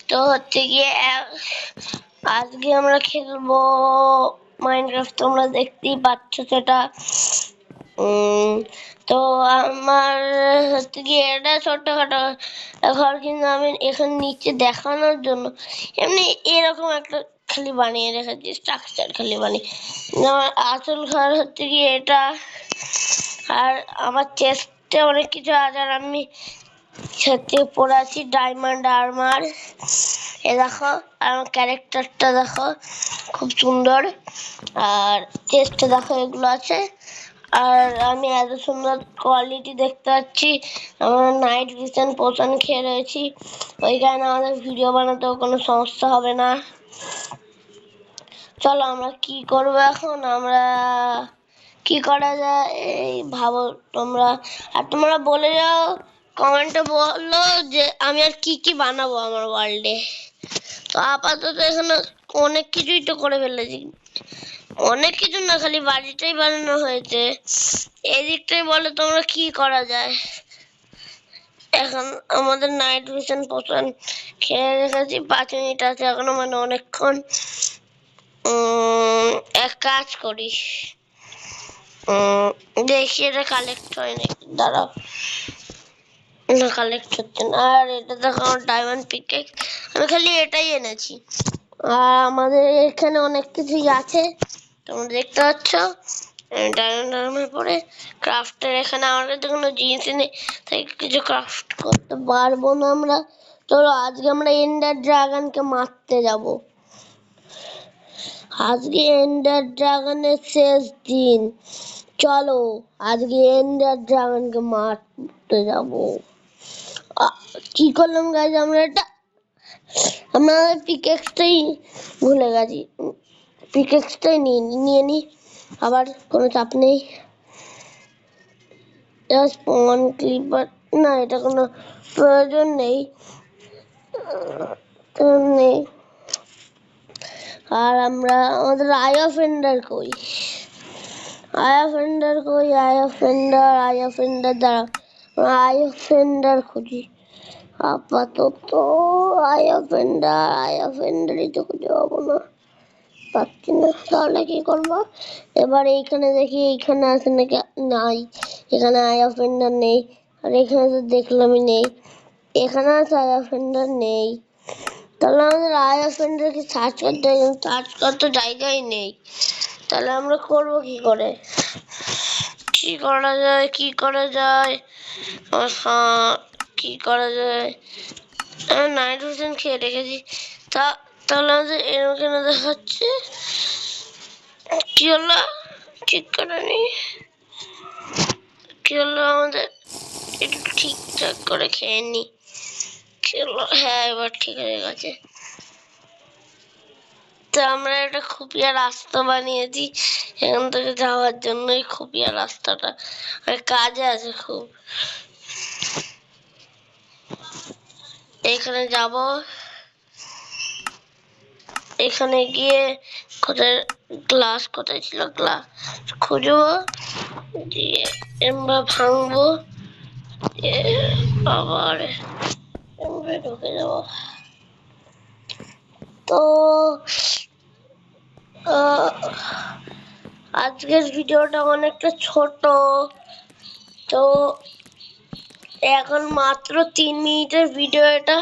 তো হচ্ছে গিয়ে আজকে আমরা খেলবো মাইনক্রাফট, তোমরা দেখতেই পাচ্ছ সেটা। তো আমার হচ্ছে গিয়ে এটা ছোট্টখাটো ঘর, কিন্তু আমি এখানে নিচে দেখানোর জন্য এমনি এরকম একটা খালি বানিয়ে রেখেছি, স্ট্রাকচার খালি বানিয়ে। আমার আসল ঘর হচ্ছে গিয়ে এটা, আর আমার চেস্টে অনেক কিছু আছে, আর আমি সাথে পরে আছি ডায়মন্ড আর্মার। এ দেখো আমার ক্যারেক্টারটা দেখো, খুব সুন্দর। আর চেস্টে দেখো এগুলো আছে, আর আমি এত সুন্দর কোয়ালিটি দেখতে পাচ্ছি। আমরা নাইট ভিশন পোশন খেয়ে রয়েছি, ওই কারণে আমাদের ভিডিও বানাতেও কোনো সমস্যা হবে না। চলো আমরা কি করবো এখন, আমরা কি করা যায় এই ভাবো তোমরা, আর তোমরা বলে যাও কমেন্টে, বলো যে আমি আর কি কি বানাবো আমার ওয়ার্ল্ডে। তো আপাতত এখানে অনেক কিছুই তো করে ফেলেছি, অনেক কিছু না, খালি বাড়িটাই বানানো হয়েছে। এদিকটাই বলো তোমরা কি করা যায়। এখন আমাদের নাইট ভিশন পোশন খেয়ে রেখেছি, 5 মিনিট আছে এখনো, মানে অনেকক্ষণ। এক কাজ করি, দেখি এটা কালেক্ট হয় নাকি, দাঁড়াও। না, কালেক্ট হচ্ছে না। আর এটা দেখো আমার ডায়মন্ড পিকেক্স, আমি খালি এটাই এনেছি। আর আমাদের এখানে অনেক কিছুই আছে তোমরা দেখতে পাচ্ছ। ডায়মন্ড আর্মার পরে ক্রাফটের এখানে আমার কাছে কোনো জিনিসই নেই, তাই কিছু ক্রাফট করতে পারবো না আমরা। চলো আজকে আমরা এন্ডার ড্রাগনকে মারতে যাব। আজকে এন্ডার ড্রাগনের শেষ দিন, চলো আজকে এন্ডার ড্রাগনকে মারতে যাব। কি করলাম গাইজ, আমরা এটা আমাদের পিকেক্সটাই ভুলে গেছি, পিকেক্সটাই নিয়ে নি, আবার কোনো চাপ নেই। স্পন ক্লিপার না, এটা কোনো প্রয়োজন নেই। আর আমরা আমাদের আই অফ এন্ডার কই, আই অফ এন্ডার কই, I of endure, I of endure, দাঁড়া আই অফ এন্ডার খুঁজি। আপাতত আই অফ এন্ডারই তো খুঁজে পাবো না, পাচ্ছি না। তাহলে কি করবো এবার? এইখানে দেখি, এইখানে আছে নাকি, নাই, এখানে আই অফ এন্ডার নেই। আর এখানে তো দেখলামই নেই, এখানে আছে আই অফ এন্ডার নেই। তাহলে আমাদের আই অফ এন্ডারকে সার্চ করতে হয়, সার্চ করতে জায়গায় নেই। তাহলে আমরা করবো কি করে, কি করা যায়, কি করা যায়? কি করা যায়? আমি নাইট ভিশন খেয়ে রেখেছি, তাহলে আমাদের এরকম কেন দেখাচ্ছে? কি হলো, ঠিক করে নি, কি হলো আমাদের? একটু ঠিকঠাক করে খেয়ে নি, কি হলো? হ্যাঁ এবার ঠিক হয়ে গেছে। তো আমরা একটা খুপিয়া রাস্তা বানিয়েছি এখান থেকে যাওয়ার জন্য, এই খুপিয়া রাস্তাটা আর কাজে আছে খুব। এখানে যাব, এখানে গিয়ে কোথায় গ্লাস, কোথায় ছিল গ্লাস, খুঁজবো, দিয়ে আমরা ভাঙবো, আবার ঢুকে যাব। তো আজকের ভিডিওটা অনেকটা ছোট, তো এখন মাত্র 3 মিনিটের ভিডিও এটা।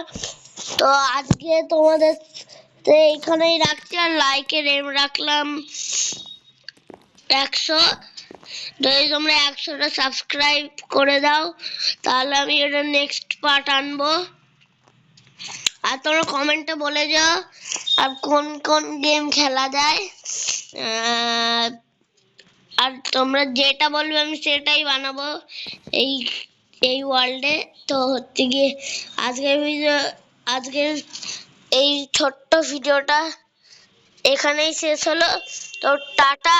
তো আজকে তোমাদের এইখানেই রাখছি, আর লাইকের এম রাখলাম 100। যদি তোমরা 100টা সাবস্ক্রাইব করে দাও তাহলে আমি এটা নেক্সট পার্ট আনবো। আর তোমরা কমেন্টে বলে যাও আর কোন কোন গেম খেলা যায়, আর তোমরা যেটা বলবে আমি সেটাই বানাবো এই ওয়ার্ল্ডে। তো হচ্ছে গিয়ে আজকের এই ছোট্ট ভিডিওটা এখানেই শেষ হলো। তো টাটা।